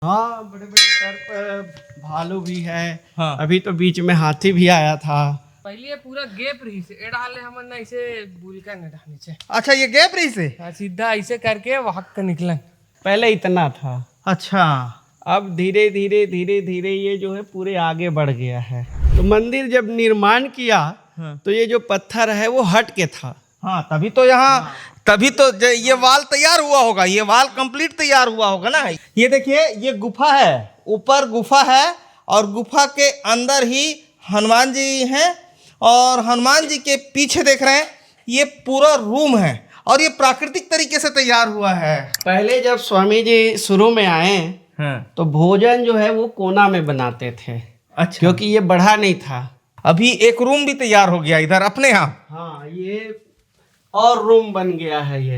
हाँ, बड़े बड़े सर पर भालू भी है। हाँ। अभी तो बीच में हाथी भी आया था। पहले ये पूरा गैप रही से डाले हमन ना इसे बुलका न डालने से अच्छा, ये गैप रही से। सीधा ऐसे करके वहां का निकलन। पहले इतना था, अच्छा, अब धीरे धीरे धीरे धीरे ये जो है पूरे आगे बढ़ गया है। तो मंदिर जब निर्माण किया तो ये जो पत्थर है वो हट के था। हाँ, तभी तो यहाँ तभी तो ये वाल तैयार हुआ होगा, ये वाल कंप्लीट तैयार हुआ होगा ना। ये देखिए, ये गुफा है, ऊपर गुफा है और गुफा के अंदर ही हनुमान जी हैं और हनुमान जी के पीछे देख रहे हैं ये पूरा रूम है और ये प्राकृतिक तरीके से तैयार हुआ है। पहले जब स्वामी जी शुरू में आए हाँ। तो भोजन जो है वो कोना में बनाते थे। अच्छा, क्योंकि ये बढ़ा नहीं था। अभी एक रूम भी तैयार हो गया इधर अपने यहाँ। हाँ, ये और रूम बन गया है ये।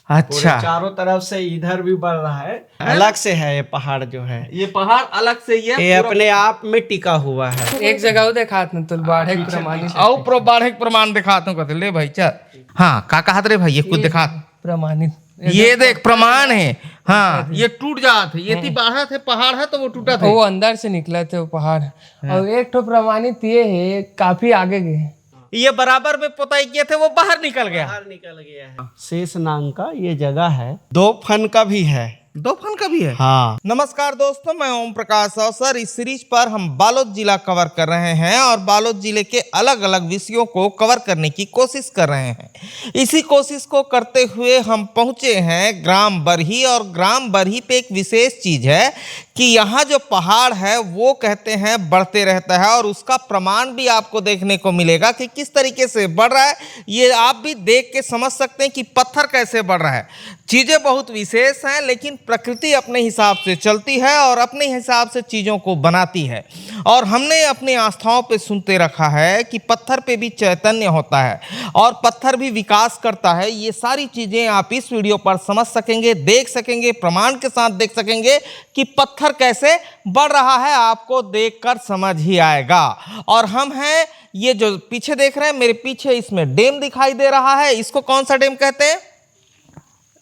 अच्छा, पूरे चारों तरफ से इधर भी बढ़ रहा है। अलग से है ये पहाड़ जो है, ये पहाड़ अलग से ये अपने आप में टिका हुआ है। एक जगह देखा न तो बाढ़ प्रमाणित और बाढ़ प्रमाण दिखाता हूँ, ले भाई चल। हाँ, का कहत रे भाई, ये कुछ दिखा। प्रमाणित ये देख प्रमाण है। हाँ, ये टूट जात है, ये थी बाढ़ा थे पहाड़ है तो वो टूटा था। वो अंदर से निकला थे वो पहाड़। और एक ठो प्रमाणित ये है काफी आगे गए। ये बराबर में पोताई किए थे, वो बाहर निकल गया। बाहर निकल गया है। शेष नाग का ये जगह है, 2 फन का भी है। 2 फन का भी है। हाँ। नमस्कार दोस्तों, मैं ओम प्रकाश अवसर। इस सीरीज पर हम बालोद जिला कवर कर रहे हैं और बालोद जिले के अलग अलग विषयों को कवर करने की कोशिश कर रहे हैं। इसी कोशिश को करते हुए हम पहुंचे हैं ग्राम बरही, और ग्राम बरही पे एक विशेष चीज है कि यहाँ जो पहाड़ है वो कहते हैं बढ़ते रहता है और उसका प्रमाण भी आपको देखने को मिलेगा कि किस तरीके से बढ़ रहा है। ये आप भी देख के समझ सकते हैं कि पत्थर कैसे बढ़ रहा है। चीज़ें बहुत विशेष हैं, लेकिन प्रकृति अपने हिसाब से चलती है और अपने हिसाब से चीज़ों को बनाती है। और हमने अपनी आस्थाओं पे सुनते रखा है कि पत्थर पे भी चैतन्य होता है और पत्थर भी विकास करता है। ये सारी चीज़ें आप इस वीडियो पर समझ सकेंगे, देख सकेंगे, प्रमाण के साथ देख सकेंगे कि पत्थर कैसे बढ़ रहा है। आपको देखकर समझ ही आएगा। और हम हैं, ये जो पीछे देख रहे हैं मेरे पीछे, इसमें डैम दिखाई दे रहा है। इसको कौन सा डैम कहते हैं?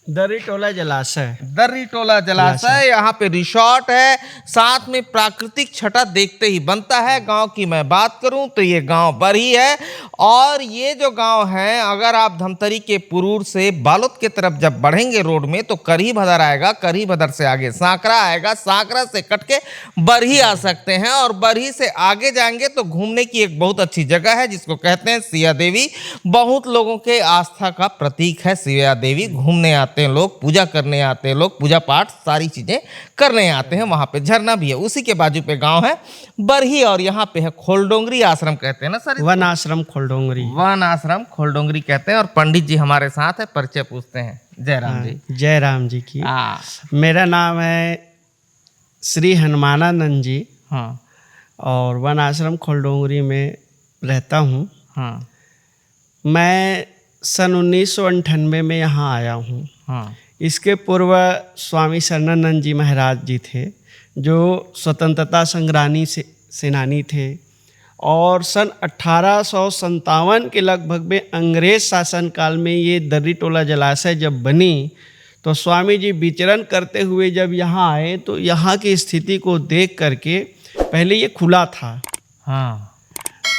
दर्री टोला जलाशय। दर्री टोला जलाशय। यहाँ पे रिसोर्ट है, साथ में प्राकृतिक छटा देखते ही बनता है। गांव की मैं बात करूं तो ये गांव बरही है और ये जो गांव है, अगर आप धमतरी के पुरूर से बालोद के तरफ जब बढ़ेंगे रोड में तो करही भदर आएगा, करही भदर से आगे सांकरा आएगा, सांकरा से कट के बरही आ सकते हैं और बरही से आगे जाएंगे तो घूमने की एक बहुत अच्छी जगह है जिसको कहते हैं सिया देवी। बहुत लोगों के आस्था का प्रतीक है सिया देवी। घूमने आते हैं लोग, पूजा करने आते हैं लोग, पूजा पाठ सारी चीजें करने आते हैं। वहां पे झरना भी है, उसी के बाजू पे गांव है बरही और यहाँ पे है खोलडोंगरी आश्रम कहते हैं ना सर? वन आश्रम खोलडोंगरी। वन आश्रम खोलडोंगरी कहते हैं। और पंडित जी हमारे साथ है, परिचय पूछते हैं। जय राम जी। जय राम जी की। हाँ। मेरा नाम है श्री हनुमानानंद जी। हाँ। और वन आश्रम खोलडोंगरी में रहता हूँ। हाँ। मैं सन 1998 में यहाँ आया हूँ। हाँ। इसके पूर्व स्वामी शरणानंद जी महाराज जी थे, जो स्वतंत्रता संग्रामी सेनानी थे और सन 1857 के लगभग में अंग्रेज शासन काल में ये दर्री टोला जलाशय जब बनी तो स्वामी जी विचरण करते हुए जब यहाँ आए तो यहाँ की स्थिति को देख करके, पहले ये खुला था। हाँ।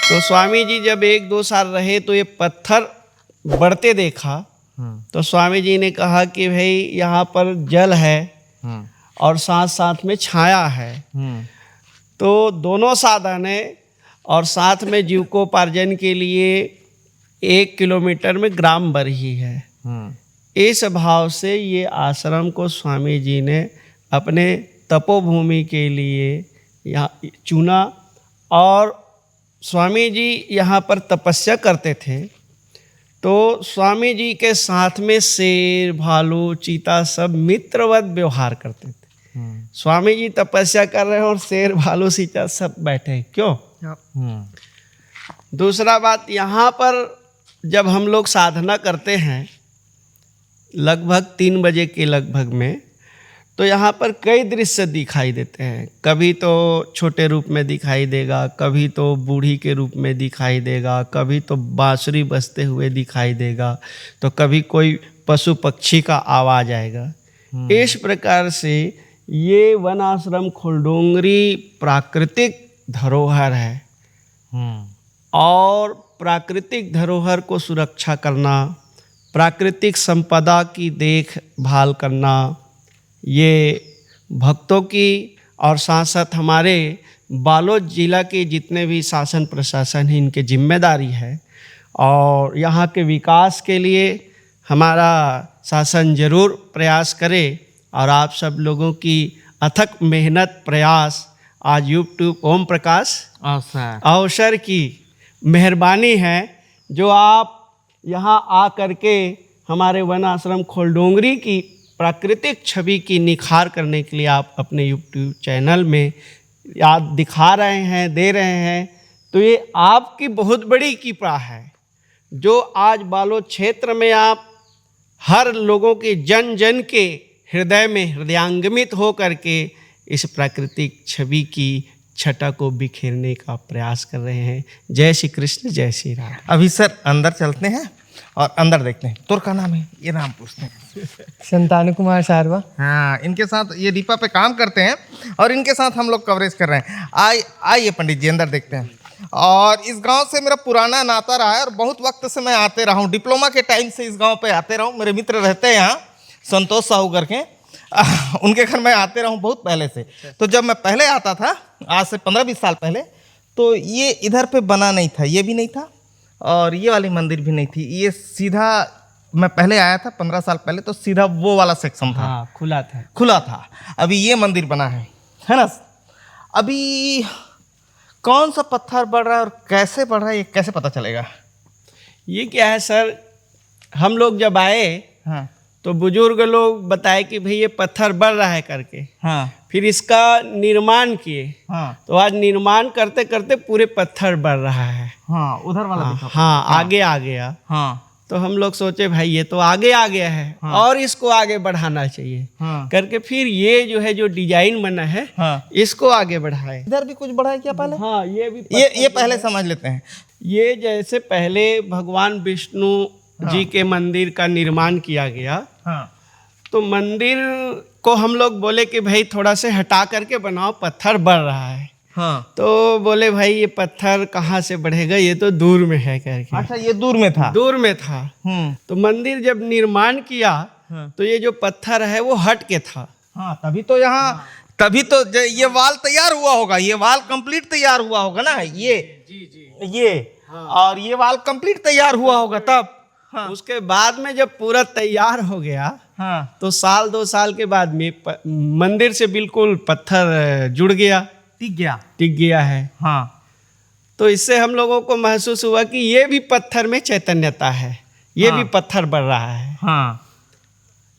तो स्वामी जी जब 1-2 साल रहे तो ये पत्थर बढ़ते देखा तो स्वामी जी ने कहा कि भाई यहाँ पर जल है और साथ साथ में छाया है, तो दोनों साधन है और साथ में जीविकोपार्जन के लिए 1 किलोमीटर में ग्राम बरही है। इस भाव से ये आश्रम को स्वामी जी ने अपने तपोभूमि के लिए यहाँ चुना और स्वामी जी यहाँ पर तपस्या करते थे। तो स्वामी जी के साथ में शेर, भालू, चीता सब मित्रवत व्यवहार करते थे। स्वामी जी तपस्या कर रहे हैं और शेर, भालू, चीता सब बैठे हैं। क्यों? दूसरा बात, यहाँ पर जब हम लोग साधना करते हैं लगभग 3 बजे के लगभग में, तो यहाँ पर कई दृश्य दिखाई देते हैं। कभी तो छोटे रूप में दिखाई देगा, कभी तो बूढ़ी के रूप में दिखाई देगा, कभी तो बांसुरी बजते हुए दिखाई देगा, तो कभी कोई पशु पक्षी का आवाज़ आएगा। इस प्रकार से ये वन आश्रम खोलडोंगरी प्राकृतिक धरोहर है और प्राकृतिक धरोहर को सुरक्षा करना, प्राकृतिक संपदा की देखभाल करना, ये भक्तों की और साथ साथ हमारे बालोद जिला के जितने भी शासन प्रशासन है इनकी जिम्मेदारी है। और यहाँ के विकास के लिए हमारा शासन ज़रूर प्रयास करे और आप सब लोगों की अथक मेहनत प्रयास आज यूट्यूब ओम प्रकाश अवसर की मेहरबानी है जो आप यहाँ आ कर के हमारे वन आश्रम खोलडोंगरी की प्राकृतिक छवि की निखार करने के लिए आप अपने यूट्यूब चैनल में याद दिखा रहे हैं, दे रहे हैं। तो ये आपकी बहुत बड़ी कृपा है जो आज बालोद क्षेत्र में आप हर लोगों के जन जन के हृदय में हृदयांगमित हो करके इस प्राकृतिक छवि की छटा को बिखेरने का प्रयास कर रहे हैं। जय श्री कृष्ण, जय श्री राम। अभी सर अंदर चलते हैं और अंदर देखते हैं। तोर का नाम है, ये नाम पूछते हैं। संतानु कुमार सारवा। हाँ, इनके साथ ये दीपा पे काम करते हैं और इनके साथ हम लोग कवरेज कर रहे हैं। आइए पंडित जी अंदर देखते हैं। और इस गांव से मेरा पुराना नाता रहा है और बहुत वक्त से मैं आते रहा हूँ। डिप्लोमा के टाइम से इस गांव पे आते रहा हूँ। मेरे मित्र रहते हैं यहाँ, संतोष साहू करके, उनके घर मैं आते रहा हूँ बहुत पहले से। तो जब मैं पहले आता था, आज से 15-20 साल पहले, तो ये इधर पे बना नहीं था, ये भी नहीं था और ये वाली मंदिर भी नहीं थी। ये सीधा मैं पहले आया था 15 साल पहले, तो सीधा वो वाला सेक्शन था। हाँ, खुला था। अभी ये मंदिर बना है ना। अभी कौन सा पत्थर बढ़ रहा है और कैसे बढ़ रहा है, ये कैसे पता चलेगा? ये क्या है सर, हम लोग जब आए हाँ तो बुजुर्ग लोग बताए कि भाई ये पत्थर बढ़ रहा है करके। हाँ फिर इसका निर्माण किए। हाँ तो आज निर्माण करते करते पूरे पत्थर बढ़ रहा है। हाँ, उधर वाला दिखा। हाँ, आगे आ गया। हाँ तो हम लोग सोचे भाई ये तो आगे आ गया है, और इसको आगे बढ़ाना चाहिए हाँ करके फिर ये जो है जो डिजाइन बना है हाँ। इसको आगे बढ़ाए। इधर भी कुछ बढ़ा है क्या पहले? हाँ, ये भी ये पहले समझ लेते हैं। ये जैसे पहले भगवान विष्णु जी के मंदिर का निर्माण किया गया, हाँ तो मंदिर को हम लोग बोले कि भाई थोड़ा से हटा करके बनाओ, पत्थर बढ़ रहा है। हाँ। तो बोले भाई ये पत्थर कहाँ से बढ़ेगा, ये तो दूर में है करके। अच्छा, ये दूर में था? दूर में था। तो मंदिर जब निर्माण किया तो ये जो पत्थर है वो हट के था। हाँ, तभी तो यहाँ तभी तो ये वाल तैयार हुआ होगा। ये वाल कंप्लीट तैयार हुआ होगा ना, ये और ये वाल कंप्लीट तैयार हुआ होगा तब। हाँ। उसके बाद में जब पूरा तैयार हो गया, हाँ, तो 1-2 साल के बाद में मंदिर से बिल्कुल पत्थर जुड़ गया, टिक गया है। हाँ। तो इससे हम लोगों को महसूस हुआ कि ये भी पत्थर में चैतन्यता है, ये भी पत्थर बढ़ रहा है। हाँ,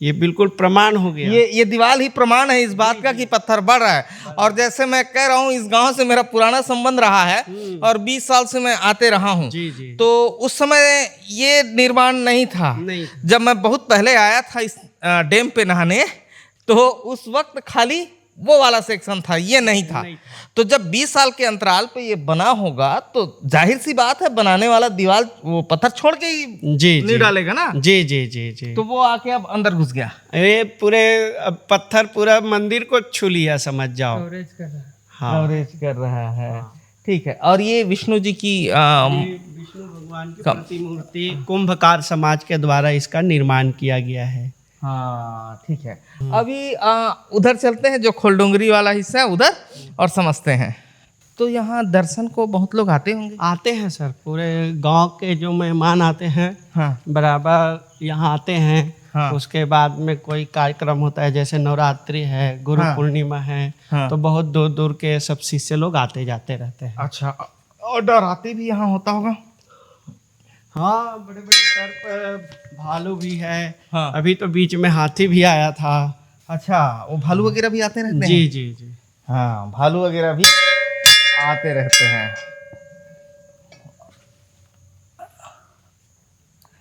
ये बिल्कुल प्रमाण हो गया। ये दीवार ही प्रमाण है इस बात का कि पत्थर बढ़ रहा है। और जैसे मैं कह रहा हूँ, इस गांव से मेरा पुराना संबंध रहा है और 20 साल से मैं आते रहा हूँ। तो उस समय ये निर्माण नहीं था। जब मैं बहुत पहले आया था इस डैम पे नहाने, तो उस वक्त खाली वो वाला सेक्शन था, ये नहीं था। तो जब 20 साल के अंतराल पे ये बना होगा तो जाहिर सी बात है बनाने वाला दीवार वो पत्थर छोड़ के ही नहीं डालेगा ना। जी। तो वो आके अब अंदर घुस गया। ये पूरे पत्थर पूरा मंदिर को छू लिया, समझ जाओ। कवरेज कर रहा है। ठीक है। और ये विष्णु जी की विष्णु भगवान की प्रतिमूर्ति कुंभकार समाज के द्वारा इसका निर्माण किया गया है। हाँ, ठीक है। अभी उधर चलते हैं, जो खोलडोंगरी वाला हिस्सा है उधर, और समझते हैं। तो यहाँ दर्शन को बहुत लोग आते होंगे? आते हैं सर, पूरे गांव के जो मेहमान आते हैं, हाँ, बराबर यहाँ आते हैं। हाँ। उसके बाद में कोई कार्यक्रम होता है, जैसे नवरात्रि है, गुरु पूर्णिमा है, तो बहुत दूर दूर के सब शिष्य लोग आते जाते रहते हैं। अच्छा, और नवरात्रि भी यहाँ होता होगा? हाँ, बड़े बड़े सर पर भालू भी है। हाँ। अभी तो बीच में हाथी भी आया था। अच्छा, वो भालू वगैरह भी आते रहते हैं? जी। हाँ, भालू वगैरह भी आते रहते हैं।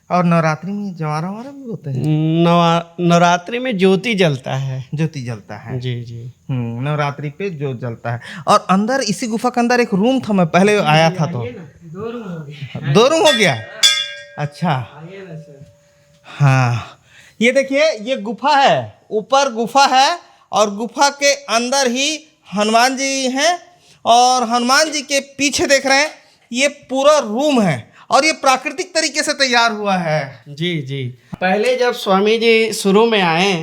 और नवरात्रि में जवारा वगैरह भी होते हैं? नवरात्रि में ज्योति जलता है। ज्योति जलता है। जी। नवरात्रि पे ज्योति जलता है। और अंदर इसी गुफा के अंदर एक रूम था, मैं पहले आया था तो 2 रूम हो गया। अच्छा, हाँ, ये देखिए, ये गुफा है, ऊपर गुफा है और गुफा के अंदर ही हनुमान जी हैं और हनुमान जी के पीछे देख रहे हैं ये पूरा रूम है और ये प्राकृतिक तरीके से तैयार हुआ है। जी जी। पहले जब स्वामी जी शुरू में आए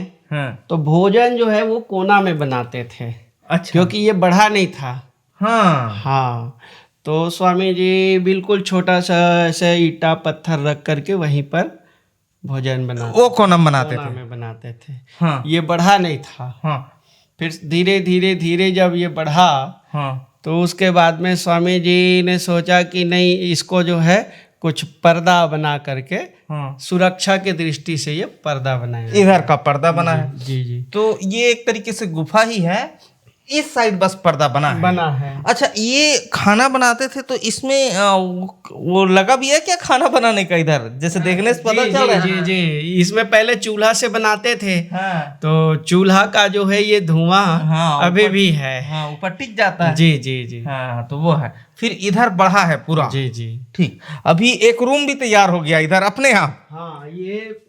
तो भोजन जो है वो कोना में बनाते थे। अच्छा। क्योंकि ये बढ़ा नहीं था। हाँ हाँ, तो स्वामी जी बिल्कुल छोटा सा ऐसे ईटा पत्थर रख करके वहीं पर भोजन बनाते वो कोना बनाते कोना थे। में बनाते थे। हाँ ये बढ़ा नहीं था। हाँ फिर धीरे धीरे धीरे जब ये बढ़ा हाँ तो उसके बाद में स्वामी जी ने सोचा कि नहीं, इसको जो है कुछ पर्दा बना करके हाँ। सुरक्षा के दृष्टि से ये पर्दा बनाया। इधर का पर्दा बना है। जी जी। तो ये एक तरीके से गुफा ही है, इस साइड बस पर्दा बना है। अच्छा, ये खाना बनाते थे तो इसमें वो लगा भी है क्या खाना बनाने का इधर, जैसे देखने से पता चल रहा है। जी जी। इसमें पहले चूल्हा से बनाते थे। हाँ तो चूल्हा का जो है ये धुआं हाँ, अभी भी है। हाँ ऊपर टिक जाता है। जी जी जी। हाँ तो वो है। फिर इधर बढ़ा है पूरा। जी जी। ठीक, अभी एक रूम भी तैयार हो गया इधर अपने यहाँ। हाँ, ये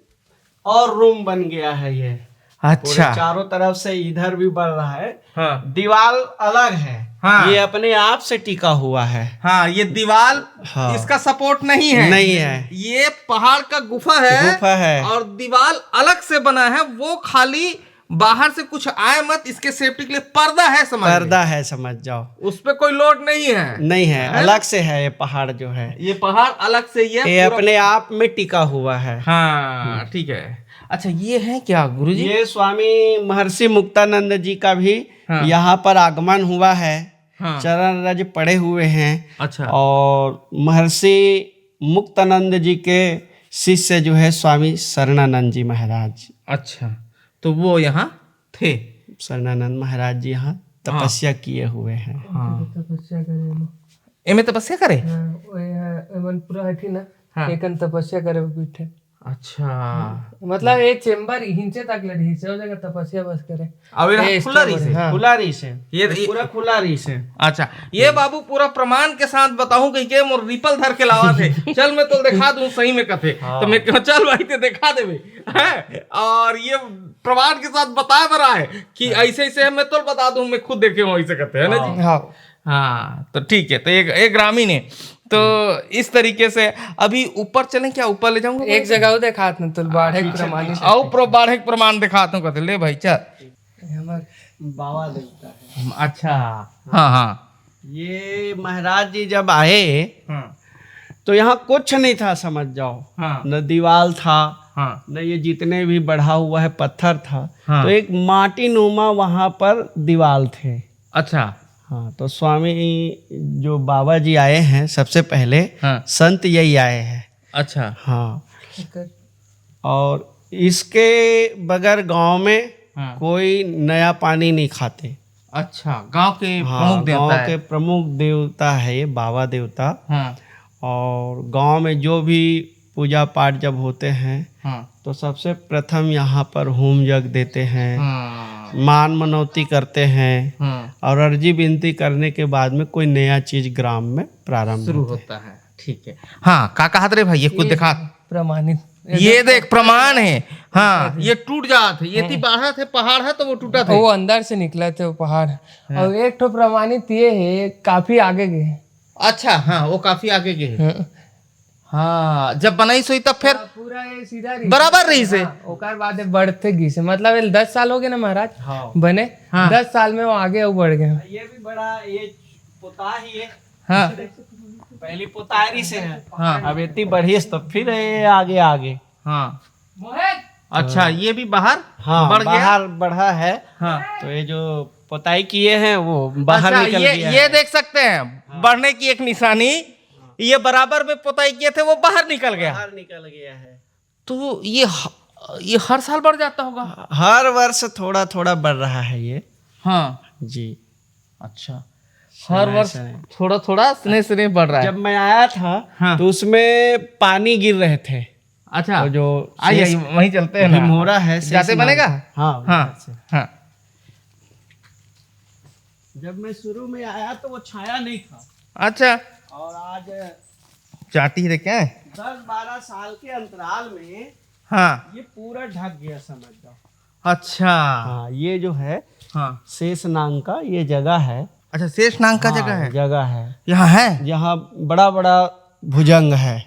और रूम बन गया है ये। पूरे अच्छा। चारों तरफ से इधर भी बढ़ रहा है। हाँ दीवार अलग है। हाँ। ये अपने आप से टिका हुआ है। हाँ, ये दीवार हाँ। इसका सपोर्ट नहीं है। नहीं है। ये पहाड़ का गुफा है। गुफा है। और दीवार अलग से बना है, वो खाली बाहर से कुछ आए मत, इसके सेफ्टी के लिए पर्दा है, समझ पर्दा है, समझ जाओ। उस पे कोई लोड नहीं है। नहीं है, अलग से है ये पहाड़ जो है। ये पहाड़ अलग से ही है, ये पूरा- अपने आप में टिका हुआ है। हाँ ठीक है। अच्छा, ये है क्या गुरुजी? ये स्वामी महर्षि मुक्तानंद जी का भी हाँ। यहाँ पर आगमन हुआ है। हाँ। चरण रज पड़े हुए हैं। अच्छा। और महर्षि मुक्तानंद जी के शिष्य जो है स्वामी शरणानंद जी महाराज। अच्छा, तो वो यहाँ थे। शरणानंद महाराज जी यहाँ तपस्या किए हुए हैं। तपस्या करे एमे तपस्या करे। पूरा हठी ना। हाँ। एकन तपस्या करे बैठे। अच्छा। मतलब ये चेम्बर हिंचे तक लड़ी से हो जाएगा तपस्या बस करे। अब ये ये खुला रही से। हाँ। खुलारी से, ये पूरा खुलारी से। अच्छा, ये बाबू पूरा प्रमाण के साथ बताऊं कहीं के मोर रिपल धर के लावा थे। चल मैं तो दिखा दूं सही में कथे। तो मैं क्यों, चल भाई ते दिखा देवे हैं। और ये प्रमाण के साथ बताया बरा है कि ऐसे ऐसे मैं तो बता दूं, मैं खुद देखे हूं ऐसे कहते हैं ना जी। हाँ हाँ तो ठीक है। तो एक ग्रामीण है, तो इस तरीके से अभी ऊपर चलें क्या? ऊपर ले जाऊंगा एक जगह वो देखा न तो बाढ़ प्रमाणित और प्रमाणिक प्रमाण दिखाता हूँ कहते ले भाई चल। हमार बाबा देवता है। अच्छा। हाँ हाँ। ये महाराज जी जब आए हाँ तो यहाँ कुछ नहीं था, समझ जाओ। हाँ न दीवार था, हाँ न ये जितने भी बढ़ा हुआ है पत्थर था। हाँ। तो एक माटी नुमा वहां पर दीवार थे। अच्छा। हाँ, तो स्वामी जो बाबा जी आए हैं सबसे पहले, हाँ। संत यही आए हैं। अच्छा। हाँ, और इसके बगैर गांव में हाँ। कोई नया पानी नहीं खाते। अच्छा, गांव के हाँ, प्रमुख गांव देवता के है। प्रमुख देवता है ये बाबा देवता। हाँ और गांव में जो भी पूजा पाठ जब होते हैं हाँ तो सबसे प्रथम यहाँ पर होम यज्ञ देते हैं, हाँ मान मनौती करते हैं हाँ, और अर्जी विनती करने के बाद में कोई नया चीज ग्राम में प्रारंभ शुरू होता है। ठीक है। हाँ का कहत रे भाई, ये कुछ दिखा। प्रमाणित ये देख प्रमाण है। हाँ, ये टूट जात है। ये थी बाढ़ा थे, पहाड़ है तो वो टूटा था। वो अंदर से निकला थे वो पहाड़। और एक ठो प्रमाणित ये है काफी आगे गए। अच्छा। हाँ, वो काफी आगे गए। हाँ। हाँ, जब बनाई सोई तब फिर पूरा ये सीधा रही बराबर रही से। ओकर बाद बढ़ते गई से, मतलब ये 10 साल हो गए ना महाराज। हाँ। बने हाँ। 10 साल में वो आगे वो बढ़ गए। ये भी बड़ा, ये पोता ही है। हाँ पहली पोतारी से है। हाँ अब इतनी बढ़ी तो फिर ये आगे आगे। हाँ। अच्छा, ये भी बाहर हाँ, बढ़ गया। बाहर बढ़ा है। हाँ। तो ये जो पोताई किए हैं वो बाहर अच्छा, निकल गया ये है। देख सकते हैं बढ़ने की एक निशानी। ये बराबर में पोताई किए थे, वो बाहर निकल गया। बाहर निकल गया है। तो ये हर साल बढ़ जाता होगा। हर वर्ष थोड़ा थोड़ा बढ़ रहा है ये। हाँ जी। अच्छा, हर वर्ष थोड़ा थोड़ा स्नेह स्नेह बढ़ रहा है। जब मैं आया था हाँ। तो उसमें पानी गिर रहे थे। अच्छा, तो जो आइए वहीं चलते हैं ना। भीमोरा है जाते बनेगा। हाँ हाँ उधर से। हाँ। जब मैं शुरू में आया तो वो छाया नहीं था। अच्छा, और आज चाटी रे क्या है। 10-12 साल के अंतराल में हाँ ये पूरा ढक गया, समझ जाओ। अच्छा हाँ, ये जो है हाँ शेषनाग का ये जगह है। अच्छा शेषनाग का जगह हाँ, है जगह है यहाँ है। जहाँ बड़ा बड़ा भुजंग है,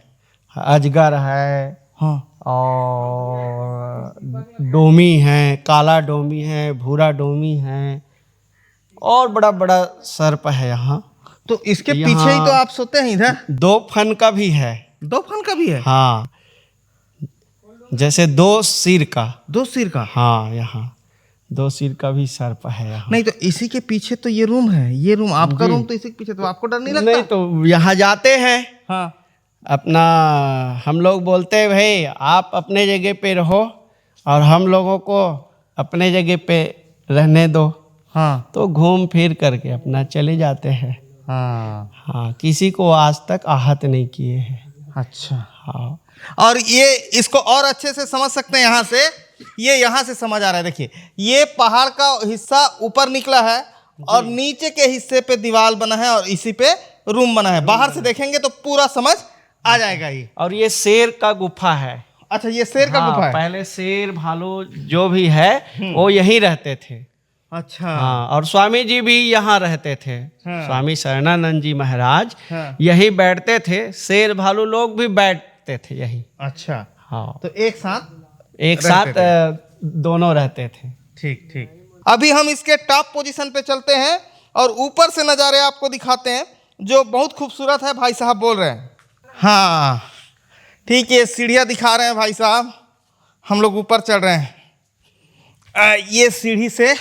अजगर है हाँ और डोमी है, काला डोमी है, भूरा डोमी है और बड़ा बड़ा सर्प है यहाँ। तो इसके यहाँ- पीछे ही तो आप सोते हैं इधर। 2 फन का भी है। 2 फन का भी है। हाँ, जैसे 2 सिर का। 2 सिर का। हाँ, यहाँ 2 सिर का भी सर्प है यहाँ। नहीं तो इसी के पीछे तो ये रूम है, ये रूम आपका रूम तो इसी के पीछे, तो आपको डर नहीं लगता? नहीं तो यहाँ जाते हैं हाँ अपना, हम लोग बोलते हैं भाई आप अपने जगह पे रहो और हम लोगों को अपने जगह पे रहने दो, हाँ तो घूम फिर करके अपना चले जाते हैं। हाँ हाँ, किसी को आज तक आहत नहीं किए हैं। अच्छा। हाँ, और ये इसको और अच्छे से समझ सकते हैं यहाँ से, ये यहाँ से समझ आ रहा है। देखिए ये पहाड़ का हिस्सा ऊपर निकला है और नीचे के हिस्से पे दीवार बना है और इसी पे रूम बना है। बाहर से देखेंगे तो पूरा समझ आ जाएगा ये। और ये शेर का गुफा है। अच्छा ये शेर का हाँ, गुफा है। पहले शेर भालू जो भी है वो यहीं रहते थे। अच्छा हाँ, और स्वामी जी भी यहाँ रहते थे। हाँ। स्वामी शरणानंद जी महाराज हाँ। यही बैठते थे, शेर भालू लोग भी बैठते थे यही। अच्छा हाँ, तो एक साथ एक रहते साथ दोनों रहते थे। ठीक ठीक। अभी हम इसके टॉप पोजीशन पे चलते हैं और ऊपर से नज़ारे आपको दिखाते हैं जो बहुत खूबसूरत है। भाई साहब बोल रहे हैं। हाँ ठीक है, सीढ़ियाँ दिखा रहे हैं भाई साहब, हम लोग ऊपर चढ़ रहे हैं। ये सीढ़ी से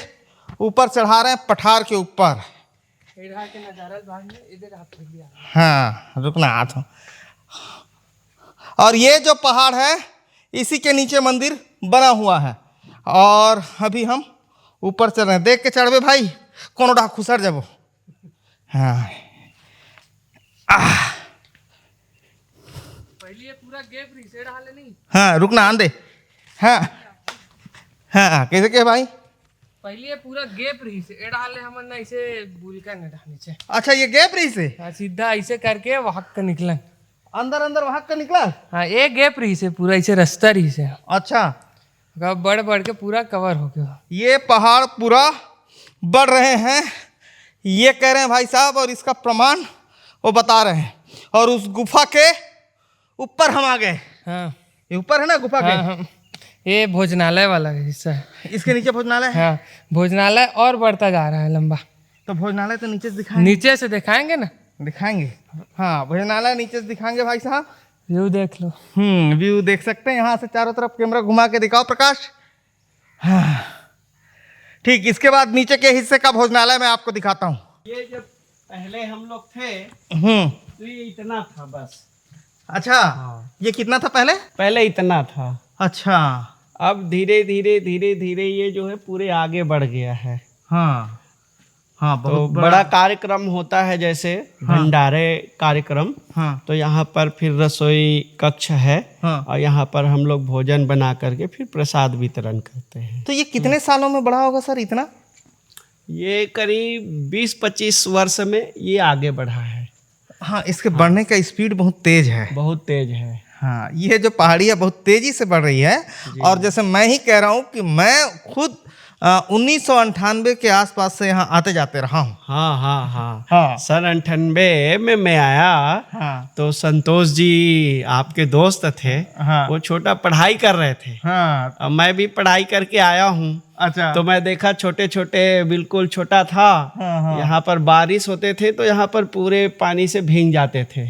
ऊपर चढ़ा रहे हैं पठार के ऊपर। हाँ रुकना हाथ। और ये जो पहाड़ है इसी के नीचे मंदिर बना हुआ है और अभी हम ऊपर चल रहे हैं। देख के चढ़वे भाई, कोनो डा खुसर जाबो। हाँ पूरा गैप रीसेट हाले नहीं। हाँ रुकना आन दे। हाँ हाँ कैसे के भाई? पहले पूरा गैप रही से एड़ा हाले हमन ना इसे भूल कर न नीचे। अच्छा ये गैप रही से सीधा ऐसे करके वहां का निकलन। अंदर अंदर वहां का निकला। हाँ एक गैप रही से पूरा ऐसे रास्ता रही से अच्छा बढ़ बढ़ के पूरा कवर हो गया। ये पहाड़ पूरा बढ़ रहे हैं ये कह रहे हैं भाई साहब, और इसका प्रमाण वो बता रहे हैं। और उस गुफा के ऊपर हम आ गए। हाँ ये ऊपर है ना गुफा के। हाँ, ये भोजनालय वाला हिस्सा है। इसके नीचे भोजनालय है। हाँ भोजनालय और बढ़ता जा रहा है लंबा। तो भोजनालय तो नीचे से दिखाएंगे। नीचे से दिखाएंगे ना, दिखाएंगे। हाँ भोजनालय नीचे से दिखाएंगे भाई साहब। व्यू देख लो। व्यू देख सकते हैं यहाँ से। चारों तरफ कैमरा घुमा के दिखाओ प्रकाश। हाँ ठीक, इसके बाद नीचे के हिस्से का भोजनालय मैं आपको दिखाता हूँ। ये जब पहले हम लोग थे तो ये इतना था बस। अच्छा ये कितना था पहले? पहले इतना था। अच्छा अब धीरे धीरे धीरे धीरे ये जो है पूरे आगे बढ़ गया है। हाँ हाँ तो बहुत बड़ा कार्यक्रम होता है जैसे भंडारे कार्यक्रम। हाँ तो यहाँ पर फिर रसोई कक्ष है हाँ। और यहाँ पर हम लोग भोजन बना करके फिर प्रसाद वितरण करते हैं। तो ये कितने सालों में बढ़ा होगा सर इतना? ये करीब 20-25 वर्ष में ये आगे बढ़ा है। हाँ इसके बढ़ने का स्पीड बहुत तेज है। बहुत तेज है। हाँ ये जो पहाड़ी है बहुत तेजी से बढ़ रही है। और जैसे मैं ही कह रहा हूँ कि मैं खुद 1998 के आसपास से यहाँ आते जाते रहा हूँ। हाँ हाँ हाँ हाँ। सन 98 में मैं आया। हाँ तो संतोष जी आपके दोस्त थे। हाँ। वो छोटा पढ़ाई कर रहे थे। हाँ अब मैं भी पढ़ाई करके आया हूँ। अच्छा तो मैं देखा छोटे छोटे बिल्कुल छोटा था। हाँ, हाँ। यहाँ पर बारिश होते थे तो यहाँ पर पूरे पानी से भीग जाते थे।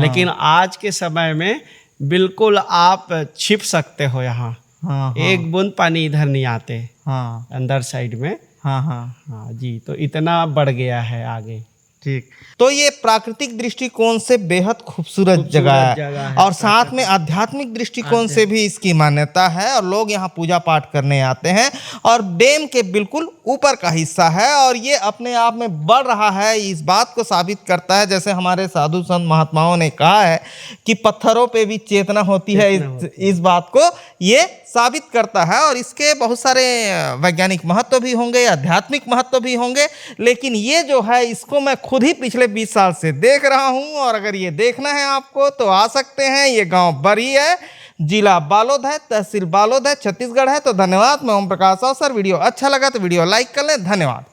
लेकिन आज के समय में बिल्कुल आप छिप सकते हो यहाँ। हाँ एक बूंद पानी इधर नहीं आते हाँ अंदर साइड में। हाँ हाँ हाँ जी, तो इतना बढ़ गया है आगे। ठीक। तो ये प्राकृतिक दृष्टिकोण से बेहद खूबसूरत जगह है और साथ में आध्यात्मिक दृष्टिकोण से भी इसकी मान्यता है और लोग यहाँ पूजा पाठ करने आते हैं। और डैम के बिल्कुल ऊपर का हिस्सा है और ये अपने आप में बढ़ रहा है। इस बात को साबित करता है, जैसे हमारे साधु संत महात्माओं ने कहा है कि पत्थरों पे भी चेतना होती है। इस बात को ये साबित करता है। और इसके बहुत सारे वैज्ञानिक महत्व भी होंगे, आध्यात्मिक महत्व भी होंगे, लेकिन ये जो है इसको मैं खुद ही पिछले 20 साल से देख रहा हूँ। और अगर ये देखना है आपको तो आ सकते हैं। ये गांव बरी है, जिला बालोद है, तहसील बालोद है, छत्तीसगढ़ है। तो धन्यवाद। मैं ओम प्रकाश अवसर। वीडियो अच्छा लगा तो वीडियो लाइक कर लें। धन्यवाद।